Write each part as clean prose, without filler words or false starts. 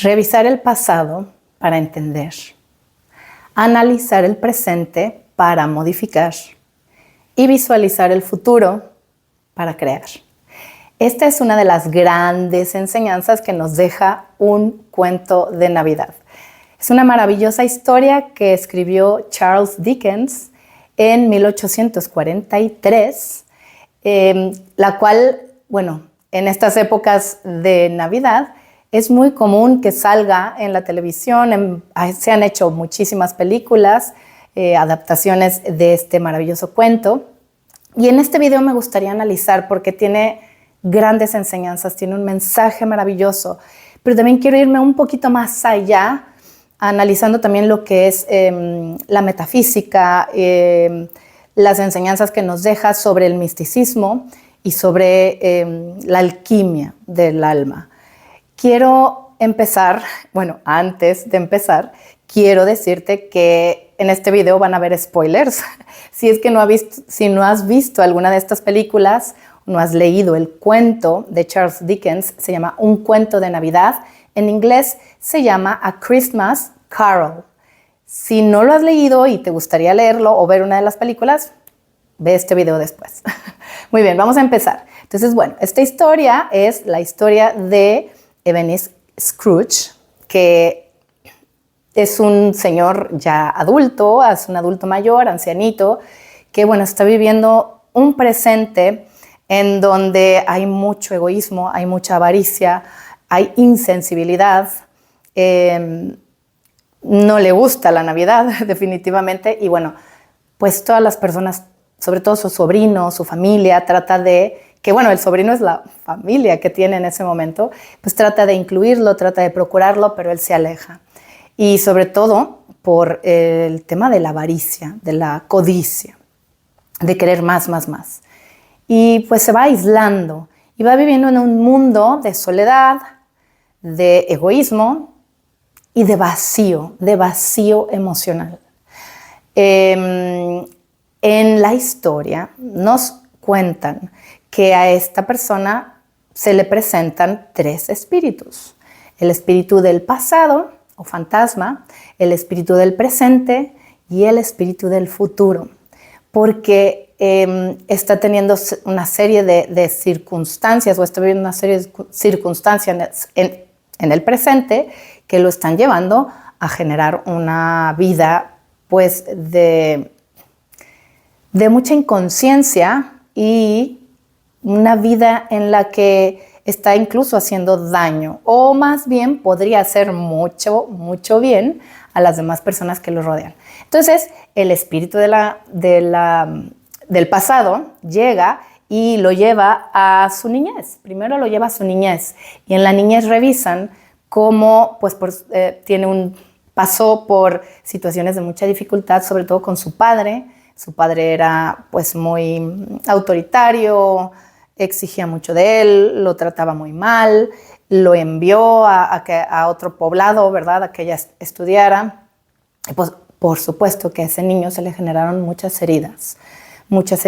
Revisar el pasado para entender. Analizar el presente para modificar. Y visualizar el futuro para crear. Esta es una de las grandes enseñanzas que nos deja un cuento de Navidad. Es una maravillosa historia que escribió Charles Dickens en 1843, la cual, en estas épocas de Navidad es muy común que salga en la televisión. Se han hecho muchísimas películas, adaptaciones de este maravilloso cuento. Y en este video me gustaría analizar porque tiene grandes enseñanzas, tiene un mensaje maravilloso, pero también quiero irme un poquito más allá, analizando también lo que es la metafísica, las enseñanzas que nos deja sobre el misticismo y sobre la alquimia del alma. Quiero empezar, antes de empezar, quiero decirte que en este video van a haber spoilers. Si es que si no has visto alguna de estas películas, no has leído el cuento de Charles Dickens, se llama Un cuento de Navidad. En inglés se llama A Christmas Carol. Si no lo has leído y te gustaría leerlo o ver una de las películas, ve este video después. Muy bien, vamos a empezar. Entonces, esta historia es la historia de Ebenezer Scrooge, que es un señor ya adulto, es un adulto mayor, ancianito, que está viviendo un presente en donde hay mucho egoísmo, hay mucha avaricia, hay insensibilidad, no le gusta la Navidad definitivamente, y pues todas las personas, sobre todo su sobrino, su familia, trata de que el sobrino es la familia que tiene en ese momento, pues trata de incluirlo, trata de procurarlo, pero él se aleja. Y sobre todo por el tema de la avaricia, de la codicia, de querer más. Y pues se va aislando y va viviendo en un mundo de soledad, de egoísmo y de vacío emocional. En la historia nos cuentan que a esta persona se le presentan 3 espíritus. El espíritu del pasado o fantasma, el espíritu del presente y el espíritu del futuro. Porque está teniendo una serie de circunstancias o está viviendo una serie de circunstancias en el presente que lo están llevando a generar una vida pues de mucha inconsciencia y una vida en la que está incluso haciendo daño, o más bien podría hacer mucho bien a las demás personas que lo rodean. Entonces, el espíritu del pasado llega y lo lleva a su niñez. Primero lo lleva a su niñez, y en la niñez revisan cómo pasó por situaciones de mucha dificultad, sobre todo con su padre. Su padre era pues muy autoritario, exigía mucho de él, lo trataba muy mal, lo envió a otro poblado, ¿verdad?, a que ella estudiara. Y pues, por supuesto que a ese niño se le generaron muchas heridas, muchos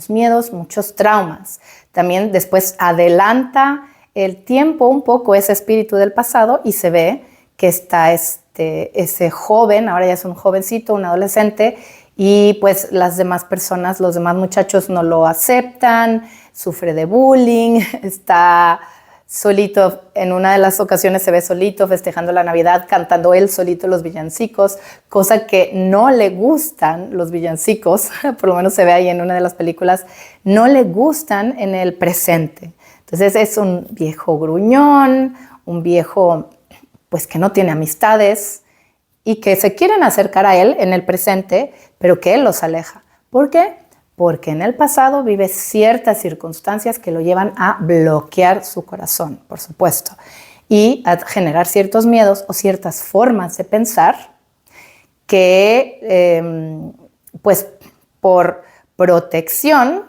miedos, muchos traumas. También después adelanta el tiempo un poco ese espíritu del pasado y se ve que está ese joven, ahora ya es un jovencito, un adolescente, y pues las demás personas, los demás muchachos no lo aceptan, sufre de bullying, está solito, en una de las ocasiones se ve solito festejando la Navidad, cantando él solito los villancicos, cosa que no le gustan los villancicos, por lo menos se ve ahí en una de las películas, no le gustan en el presente. Entonces es un viejo gruñón, un viejo pues que no tiene amistades y que se quieren acercar a él en el presente, pero que él los aleja. ¿Por qué? Porque en el pasado vive ciertas circunstancias que lo llevan a bloquear su corazón, por supuesto, y a generar ciertos miedos o ciertas formas de pensar que, pues, por protección,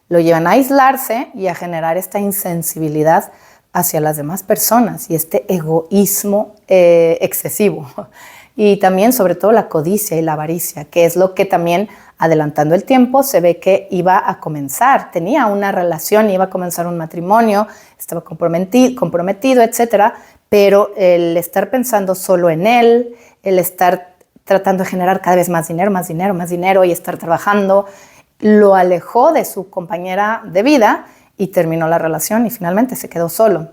lo llevan a aislarse y a generar esta insensibilidad hacia las demás personas y este egoísmo excesivo. Y también, sobre todo, la codicia y la avaricia, que es lo que también, adelantando el tiempo, se ve que iba a comenzar. Tenía una relación, iba a comenzar un matrimonio, estaba comprometido, etcétera, pero el estar pensando solo en él, el estar tratando de generar cada vez más dinero y estar trabajando, lo alejó de su compañera de vida y terminó la relación y finalmente se quedó solo.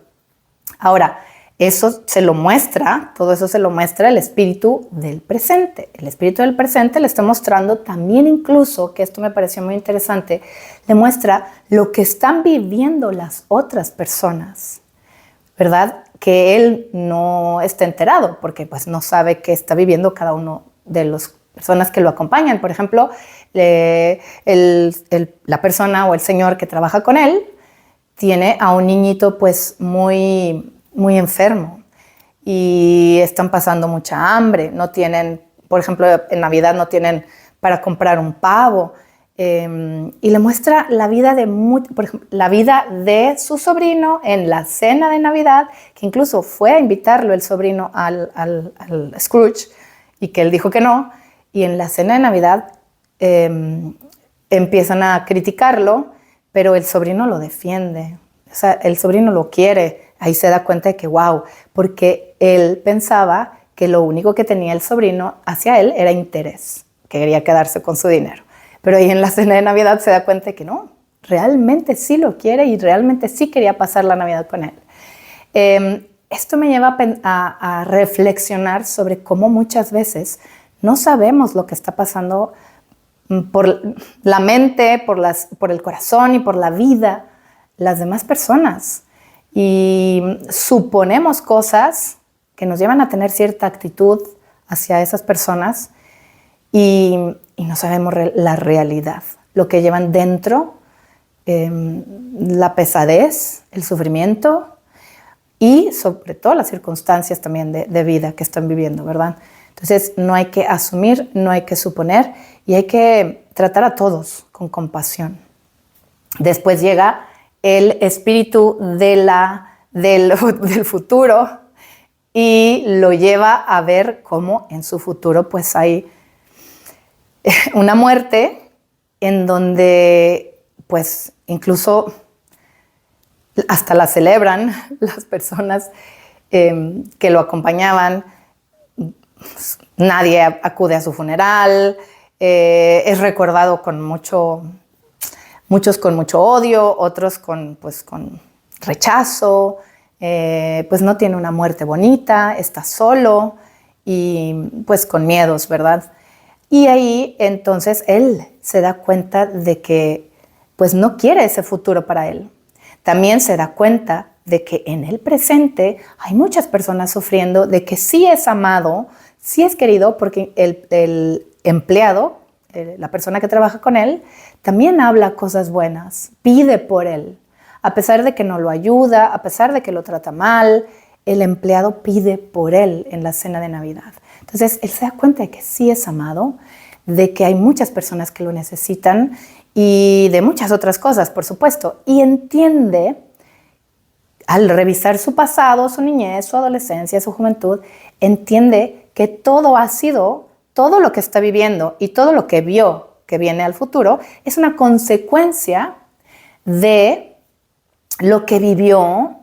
Ahora, eso se lo muestra, todo eso se lo muestra el espíritu del presente. El espíritu del presente le está mostrando también incluso, que esto me pareció muy interesante, le muestra lo que están viviendo las otras personas, ¿verdad? Que él no está enterado porque pues no sabe qué está viviendo cada uno de las personas que lo acompañan. Por ejemplo, la persona o el señor que trabaja con él tiene a un niñito pues muy enfermo y están pasando mucha hambre, no tienen, por ejemplo, en Navidad no tienen para comprar un pavo, y le muestra la vida por ejemplo, la vida de su sobrino en la cena de Navidad, que incluso fue a invitarlo el sobrino al Scrooge y que él dijo que no, y en la cena de Navidad empiezan a criticarlo, pero el sobrino lo defiende, o sea, el sobrino lo quiere. Ahí se da cuenta de que wow, porque él pensaba que lo único que tenía el sobrino hacia él era interés, que quería quedarse con su dinero. Pero ahí en la cena de Navidad se da cuenta de que no, realmente sí lo quiere y realmente sí quería pasar la Navidad con él. Esto me lleva a reflexionar sobre cómo muchas veces no sabemos lo que está pasando por la mente, por el corazón y por la vida las demás personas. Y suponemos cosas que nos llevan a tener cierta actitud hacia esas personas y no sabemos la realidad, lo que llevan dentro, la pesadez, el sufrimiento y sobre todo las circunstancias también de vida que están viviendo, ¿verdad? Entonces no hay que asumir, no hay que suponer y hay que tratar a todos con compasión. Después llega el espíritu del futuro y lo lleva a ver cómo en su futuro pues hay una muerte en donde pues incluso hasta la celebran las personas que lo acompañaban. Nadie acude a su funeral, es recordado con muchos con mucho odio, otros con rechazo, pues no tiene una muerte bonita, está solo y pues con miedos, ¿verdad? Y ahí entonces él se da cuenta de que pues no quiere ese futuro para él. También se da cuenta de que en el presente hay muchas personas sufriendo, de que sí es amado, sí es querido, porque el empleado, la persona que trabaja con él, también habla cosas buenas, pide por él. A pesar de que no lo ayuda, a pesar de que lo trata mal, el empleado pide por él en la cena de Navidad. Entonces, él se da cuenta de que sí es amado, de que hay muchas personas que lo necesitan y de muchas otras cosas, por supuesto. Y entiende, al revisar su pasado, su niñez, su adolescencia, su juventud, entiende que todo lo que está viviendo y todo lo que vio que viene al futuro es una consecuencia de lo que vivió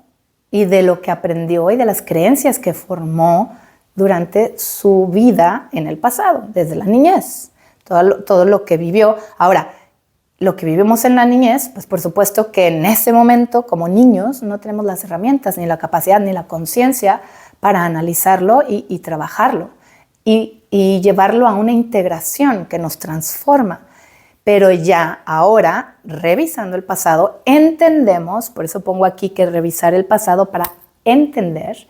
y de lo que aprendió y de las creencias que formó durante su vida en el pasado, desde la niñez, todo lo que vivió. Ahora, lo que vivimos en la niñez, pues por supuesto que en ese momento, como niños, no tenemos las herramientas, ni la capacidad, ni la conciencia para analizarlo y trabajarlo y llevarlo a una integración que nos transforma. Pero ya ahora, revisando el pasado, entendemos, por eso pongo aquí que revisar el pasado para entender,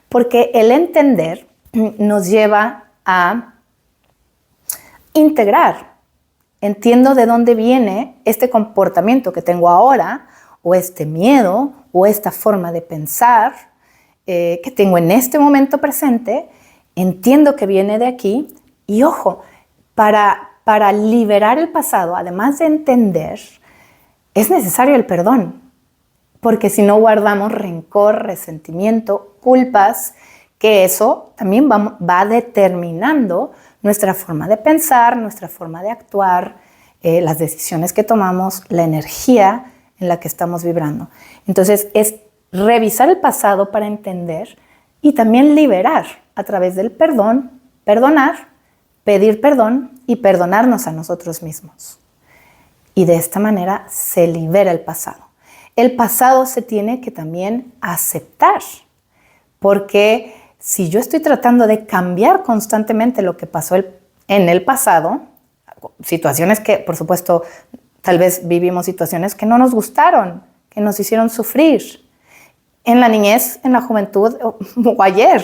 porque el entender nos lleva a integrar. Entiendo de dónde viene este comportamiento que tengo ahora, o este miedo, o esta forma de pensar que tengo en este momento presente. Entiendo que viene de aquí y ojo, para liberar el pasado, además de entender, es necesario el perdón, porque si no guardamos rencor, resentimiento, culpas, que eso también va determinando nuestra forma de pensar, nuestra forma de actuar, las decisiones que tomamos, la energía en la que estamos vibrando. Entonces es revisar el pasado para entender y también liberar a través del perdón, perdonar, pedir perdón y perdonarnos a nosotros mismos. Y de esta manera se libera el pasado. El pasado se tiene que también aceptar, porque si yo estoy tratando de cambiar constantemente lo que pasó en el pasado, situaciones que, por supuesto, tal vez vivimos situaciones que no nos gustaron, que nos hicieron sufrir, en la niñez, en la juventud o ayer.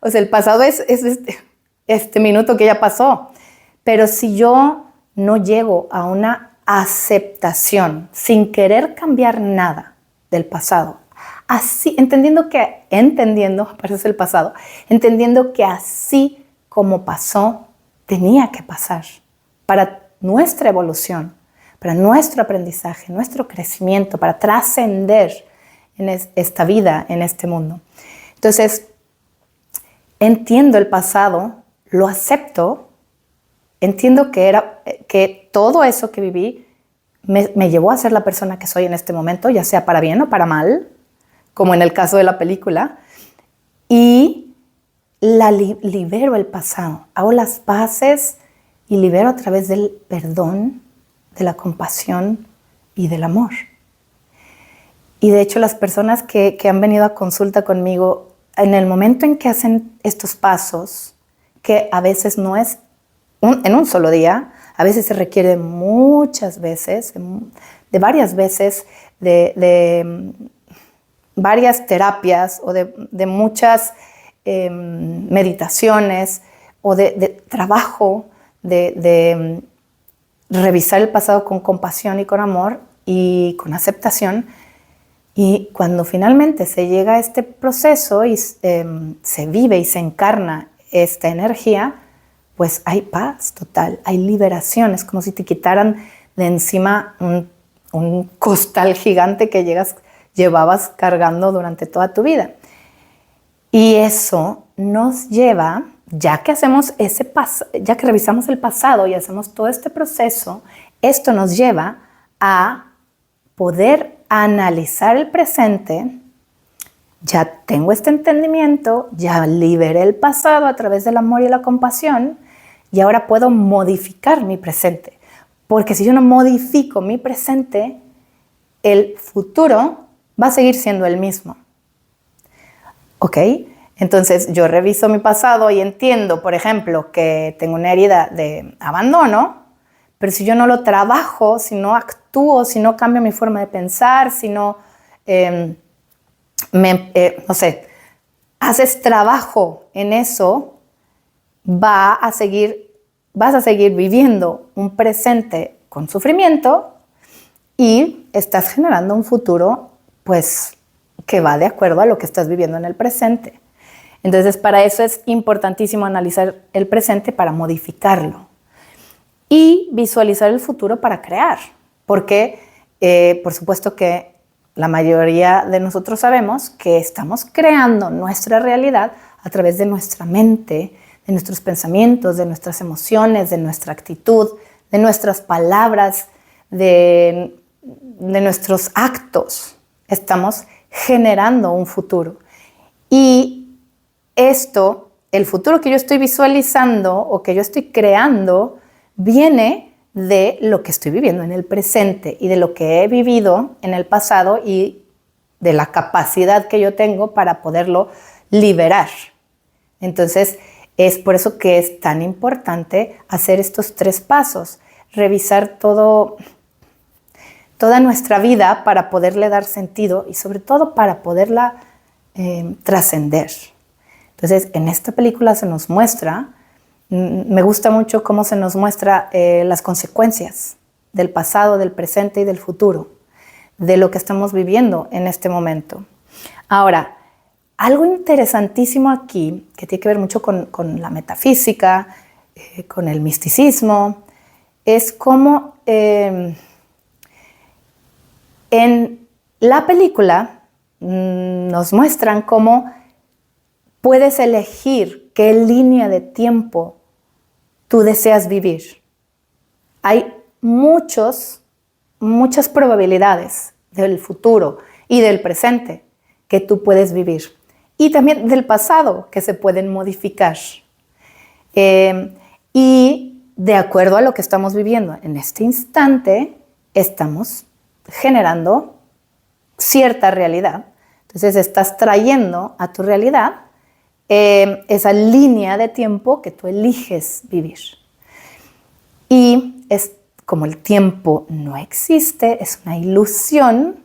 O sea, el pasado es este minuto que ya pasó. Pero si yo no llego a una aceptación sin querer cambiar nada del pasado, así, entendiendo, parece el pasado, entendiendo que así como pasó, tenía que pasar para nuestra evolución, para nuestro aprendizaje, nuestro crecimiento, para trascender en esta vida, en este mundo. Entonces, entiendo el pasado, lo acepto, entiendo que todo eso que viví me llevó a ser la persona que soy en este momento, ya sea para bien o para mal, como en el caso de la película, y libero el pasado, hago las paces y libero a través del perdón, de la compasión y del amor. Y de hecho las personas que han venido a consulta conmigo, en el momento en que hacen estos pasos, que a veces no es en un solo día, a veces se requiere muchas veces, de varias veces, de varias terapias o de muchas meditaciones o de trabajo, de revisar el pasado con compasión y con amor y con aceptación. Y cuando finalmente se llega a este proceso y se vive y se encarna esta energía, pues hay paz total, hay liberación. Es como si te quitaran de encima un costal gigante que llevabas cargando durante toda tu vida. Y eso nos lleva, ya que revisamos el pasado y hacemos todo este proceso, esto nos lleva a poder analizar el presente. Ya tengo este entendimiento, ya liberé el pasado a través del amor y la compasión y ahora puedo modificar mi presente. Porque si yo no modifico mi presente, el futuro va a seguir siendo el mismo. ¿Ok? Entonces yo reviso mi pasado y entiendo, por ejemplo, que tengo una herida de abandono, pero si yo no lo trabajo, si no actúo, si no cambio mi forma de pensar, si no, haces trabajo en eso, vas a seguir viviendo un presente con sufrimiento y estás generando un futuro, pues, que va de acuerdo a lo que estás viviendo en el presente. Entonces, para eso es importantísimo analizar el presente para modificarlo y visualizar el futuro para crear, porque por supuesto que la mayoría de nosotros sabemos que estamos creando nuestra realidad a través de nuestra mente, de nuestros pensamientos, de nuestras emociones, de nuestra actitud, de nuestras palabras, de nuestros actos. Estamos generando un futuro. Y esto, el futuro que yo estoy visualizando o que yo estoy creando, viene de lo que estoy viviendo en el presente y de lo que he vivido en el pasado y de la capacidad que yo tengo para poderlo liberar. Entonces, es por eso que es tan importante hacer estos 3 pasos, revisar toda nuestra vida para poderle dar sentido y sobre todo para poderla trascender. Entonces, en esta película se nos muestra, me gusta mucho cómo se nos muestra las consecuencias del pasado, del presente y del futuro, de lo que estamos viviendo en este momento. Ahora, algo interesantísimo aquí, que tiene que ver mucho con la metafísica, con el misticismo, es cómo en la película nos muestran cómo puedes elegir qué línea de tiempo tú deseas vivir. Hay muchas probabilidades del futuro y del presente que tú puedes vivir. y también del pasado que se pueden modificar. Y de acuerdo a lo que estamos viviendo en este instante, estamos generando cierta realidad. Entonces estás trayendo a tu realidad esa línea de tiempo que tú eliges vivir. Y es como el tiempo no existe, es una ilusión,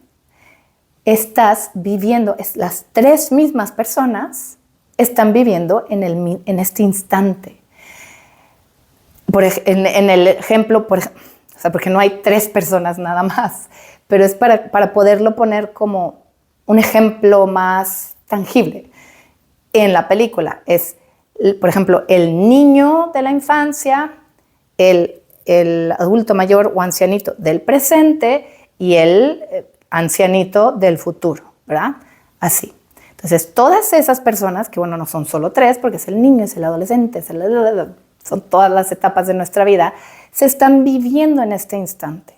estás viviendo, las tres mismas personas están viviendo en este instante. En el ejemplo, o sea, porque no hay tres personas nada más, pero es para poderlo poner como un ejemplo más tangible. En la película es, por ejemplo, el niño de la infancia, el adulto mayor o ancianito del presente y el ancianito del futuro, ¿verdad? Así. Entonces, todas esas personas, que bueno, no son solo tres, porque es el niño, es el adolescente, son todas las etapas de nuestra vida, se están viviendo en este instante.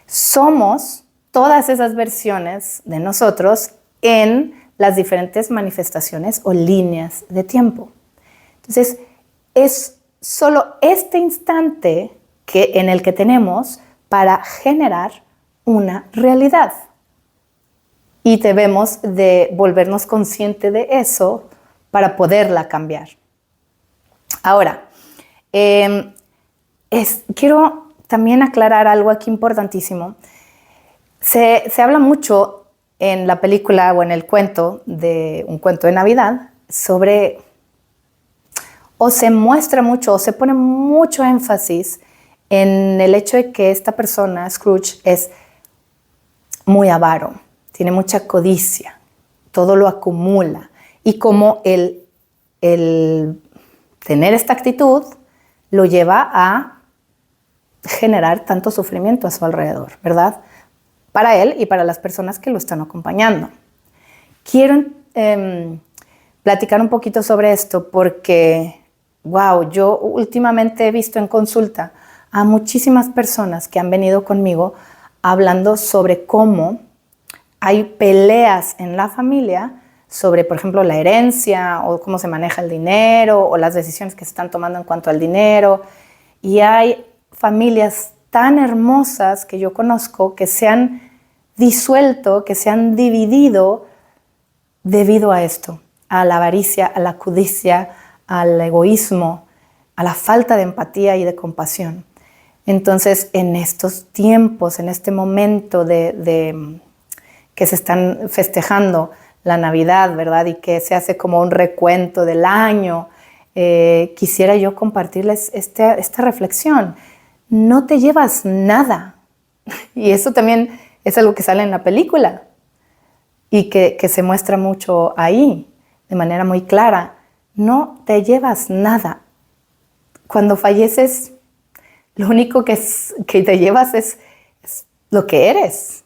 Somos todas esas versiones de nosotros en las diferentes manifestaciones o líneas de tiempo. Entonces, es solo este instante en el que tenemos para generar una realidad. Y debemos de volvernos conscientes de eso para poderla cambiar. Ahora, quiero también aclarar algo aquí importantísimo. Se habla mucho en la película o en el cuento de un cuento de Navidad sobre, o se muestra mucho, o se pone mucho énfasis en el hecho de que esta persona, Scrooge, es muy avaro, tiene mucha codicia, todo lo acumula. Y como el tener esta actitud lo lleva a generar tanto sufrimiento a su alrededor, ¿verdad? Para él y para las personas que lo están acompañando. Quiero platicar un poquito sobre esto porque, wow, yo últimamente he visto en consulta a muchísimas personas que han venido conmigo hablando sobre cómo hay peleas en la familia sobre, por ejemplo, la herencia o cómo se maneja el dinero o las decisiones que se están tomando en cuanto al dinero. Y hay familias tan hermosas que yo conozco que se han disuelto, que se han dividido debido a esto, a la avaricia, a la codicia, al egoísmo, a la falta de empatía y de compasión. Entonces, en estos tiempos, en este momento que se están festejando la Navidad, ¿verdad? Y que se hace como un recuento del año, quisiera yo compartirles esta reflexión. No te llevas nada. Y eso también es algo que sale en la película y que se muestra mucho ahí, de manera muy clara. No te llevas nada. Cuando falleces, lo único que te llevas es lo que eres,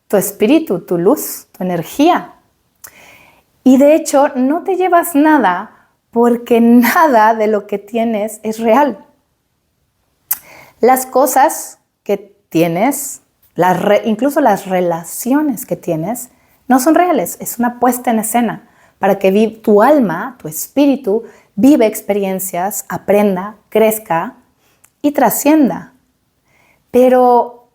tu espíritu, tu luz, tu energía. Y de hecho, no te llevas nada porque nada de lo que tienes es real. Las cosas que tienes, incluso las relaciones que tienes, no son reales. Es una puesta en escena para que tu alma, tu espíritu, vive experiencias, aprenda, crezca y trascienda. Pero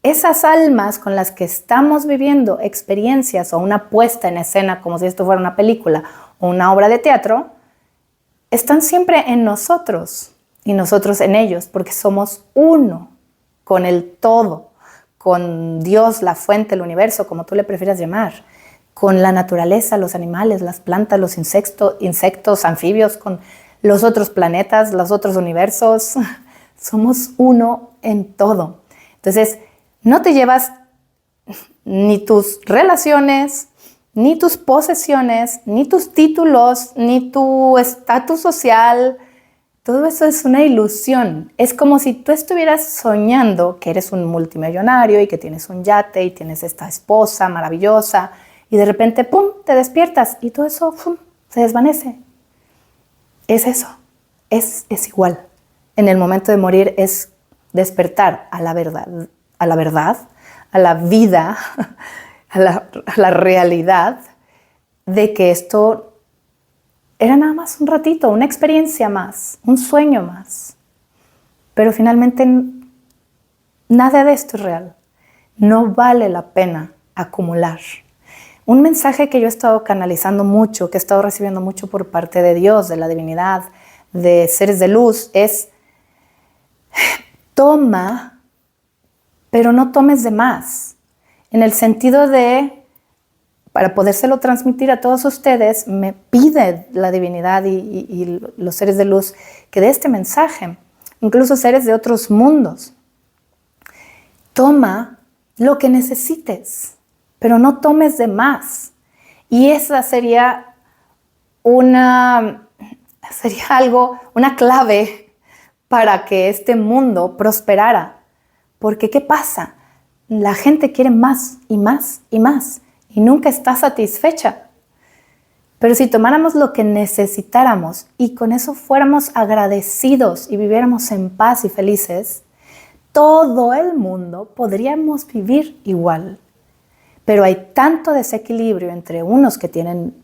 esas almas con las que estamos viviendo experiencias o una puesta en escena, como si esto fuera una película o una obra de teatro, están siempre en nosotros y nosotros en ellos, porque somos uno con el todo, con Dios, la fuente, el universo, como tú le prefieras llamar, con la naturaleza, los animales, las plantas, los insectos, anfibios, con los otros planetas, los otros universos. Somos uno en todo. Entonces, no te llevas ni tus relaciones, ni tus posesiones, ni tus títulos, ni tu estatus social. Todo eso es una ilusión. Es como si tú estuvieras soñando que eres un multimillonario y que tienes un yate y tienes esta esposa maravillosa y de repente, ¡pum!, te despiertas y todo eso, ¡pum!, se desvanece. Es eso. Es igual. En el momento de morir es despertar a la verdad, a la vida, a la realidad de que esto era nada más un ratito, una experiencia más, un sueño más. Pero finalmente nada de esto es real. No vale la pena acumular. Un mensaje que yo he estado canalizando mucho, que he estado recibiendo mucho por parte de Dios, de la divinidad, de seres de luz, es: toma, pero no tomes de más. En el sentido de, para podérselo transmitir a todos ustedes, me pide la divinidad y los seres de luz que dé este mensaje, incluso seres de otros mundos. Toma lo que necesites, pero no tomes de más. Y esa sería una clave para que este mundo prosperara. Porque ¿qué pasa? La gente quiere más y más y más y nunca está satisfecha. Pero si tomáramos lo que necesitáramos y con eso fuéramos agradecidos y viviéramos en paz y felices, todo el mundo podríamos vivir igual. Pero hay tanto desequilibrio entre unos que tienen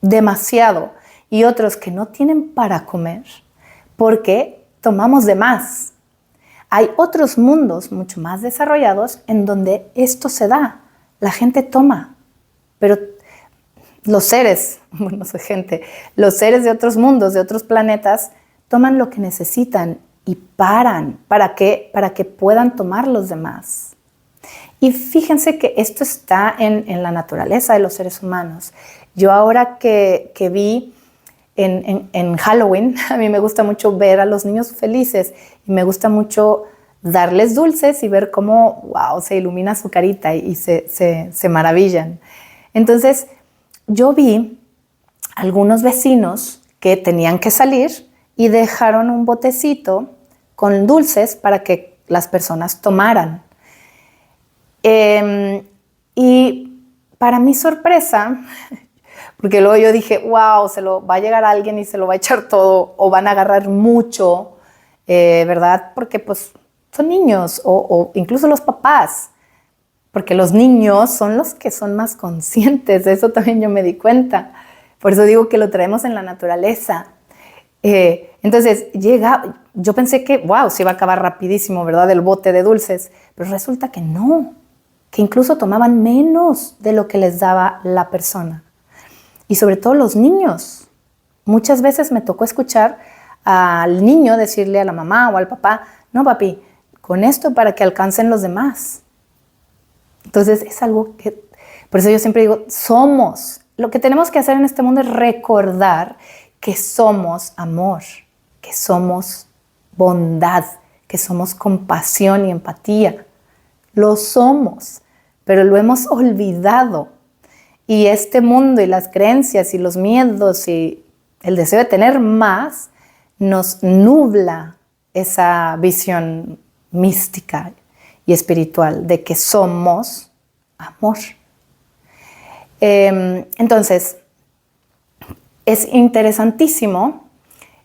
demasiado y otros que no tienen para comer, porque tomamos de más. Hay otros mundos mucho más desarrollados en donde esto se da. La gente toma, pero los seres, bueno, soy gente, los seres de otros mundos, de otros planetas, toman lo que necesitan y paran para que puedan tomar los demás. Y fíjense que esto está en la naturaleza de los seres humanos. Yo ahora que vi en Halloween, a mí me gusta mucho ver a los niños felices y me gusta mucho darles dulces y ver cómo, wow, se ilumina su carita y se maravillan. Entonces, yo vi algunos vecinos que tenían que salir y dejaron un botecito con dulces para que las personas tomaran. Y para mi sorpresa, porque luego yo dije, wow, se lo va a llegar alguien y se lo va a echar todo, o van a agarrar mucho, ¿verdad? Porque pues son niños, o incluso los papás, porque los niños son los que son más conscientes, de eso también yo me di cuenta. Por eso digo que lo traemos en la naturaleza. Entonces yo pensé que, wow, se iba a acabar rapidísimo, ¿verdad? El bote de dulces, pero resulta que no, que incluso tomaban menos de lo que les daba la persona. Y sobre todo los niños. Muchas veces me tocó escuchar al niño decirle a la mamá o al papá, no papi, con esto para que alcancen los demás. Entonces es algo que, por eso yo siempre digo, lo que tenemos que hacer en este mundo es recordar que somos amor, que somos bondad, que somos compasión y empatía. Lo somos, pero lo hemos olvidado. Y este mundo y las creencias y los miedos y el deseo de tener más nos nubla esa visión mística y espiritual de que somos amor. Entonces, es interesantísimo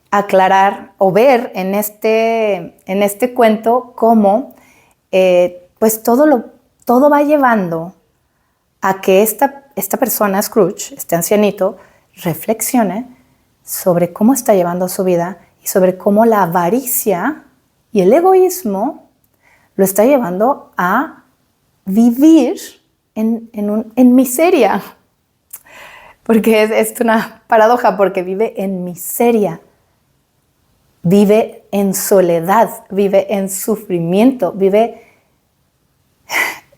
aclarar o ver en este cuento cómo pues todo va llevando a que esta persona, Scrooge, este ancianito, reflexione sobre cómo está llevando su vida y sobre cómo la avaricia y el egoísmo lo está llevando a vivir en miseria. Porque es una paradoja, porque vive en miseria, vive en soledad, vive en sufrimiento, vive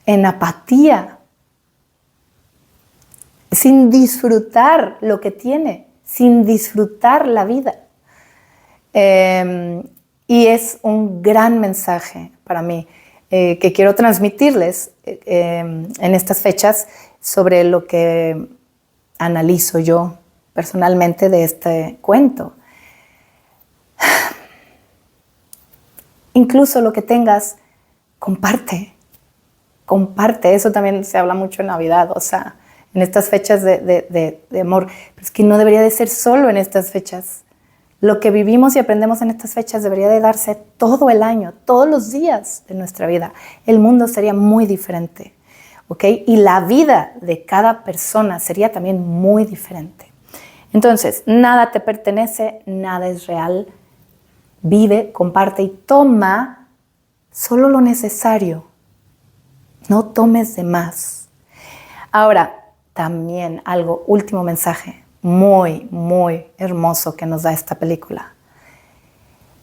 en apatía, sin disfrutar lo que tiene, sin disfrutar la vida. Y es un gran mensaje para mí que quiero transmitirles en estas fechas sobre lo que analizo yo personalmente de este cuento. Incluso lo que tengas, comparte. Eso también se habla mucho en Navidad, o sea, en estas fechas de amor. Pero es que no debería de ser solo en estas fechas. Lo que vivimos y aprendemos en estas fechas debería de darse todo el año, todos los días de nuestra vida. El mundo sería muy diferente. ¿ok? Y la vida de cada persona sería también muy diferente. Entonces, nada te pertenece, nada es real. Vive, comparte y toma solo lo necesario. No tomes de más. Ahora, también algo, último mensaje muy, muy hermoso que nos da esta película.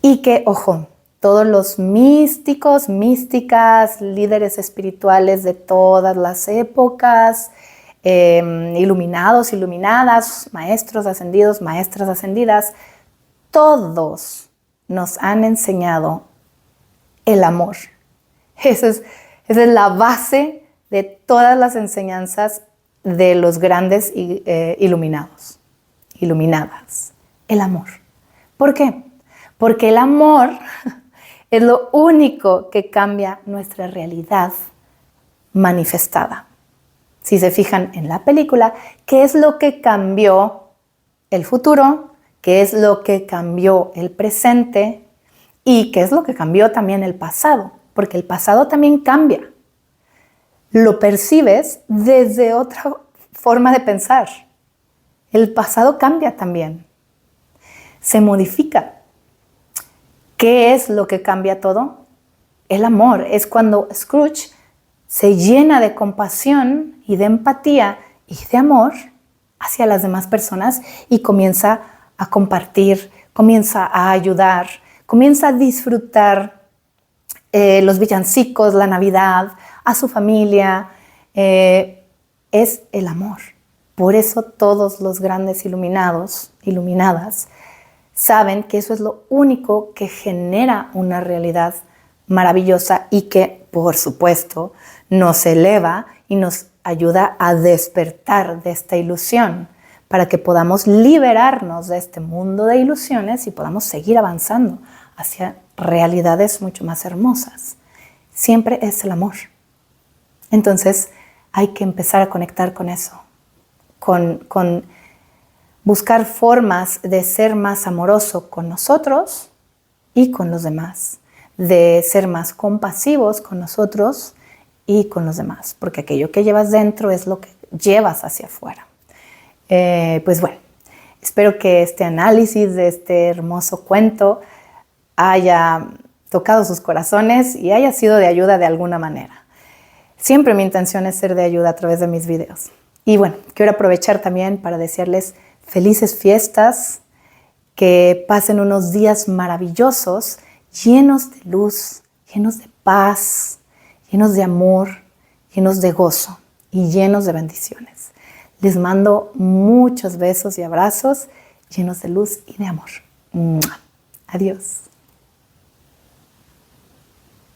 Y que, ojo, todos los místicos, místicas, líderes espirituales de todas las épocas, iluminados, iluminadas, maestros ascendidos, maestras ascendidas, todos nos han enseñado el amor. Esa es la base de todas las enseñanzas de los grandes iluminados, iluminadas. El amor. ¿Por qué? Porque el amor es lo único que cambia nuestra realidad manifestada. Si se fijan en la película, ¿qué es lo que cambió el futuro? ¿Qué es lo que cambió el presente? ¿Y qué es lo que cambió también el pasado? Porque el pasado también cambia. Lo percibes desde otra forma de pensar. El pasado cambia también. Se modifica. ¿Qué es lo que cambia todo? El amor. Es cuando Scrooge se llena de compasión y de empatía y de amor hacia las demás personas y comienza a compartir, comienza a ayudar, comienza a disfrutar los villancicos, la Navidad, a su familia. Es el amor. Por eso todos los grandes iluminados, iluminadas, saben que eso es lo único que genera una realidad maravillosa y que, por supuesto, nos eleva y nos ayuda a despertar de esta ilusión para que podamos liberarnos de este mundo de ilusiones y podamos seguir avanzando hacia realidades mucho más hermosas. Siempre es el amor. Entonces, hay que empezar a conectar con eso, con buscar formas de ser más amoroso con nosotros y con los demás, de ser más compasivos con nosotros y con los demás, porque aquello que llevas dentro es lo que llevas hacia afuera. Pues bueno, espero que este análisis de este hermoso cuento haya tocado sus corazones y haya sido de ayuda de alguna manera. Siempre mi intención es ser de ayuda a través de mis videos. Y bueno, quiero aprovechar también para desearles felices fiestas, que pasen unos días maravillosos, llenos de luz, llenos de paz, llenos de amor, llenos de gozo y llenos de bendiciones. Les mando muchos besos y abrazos llenos de luz y de amor. ¡Mua! Adiós.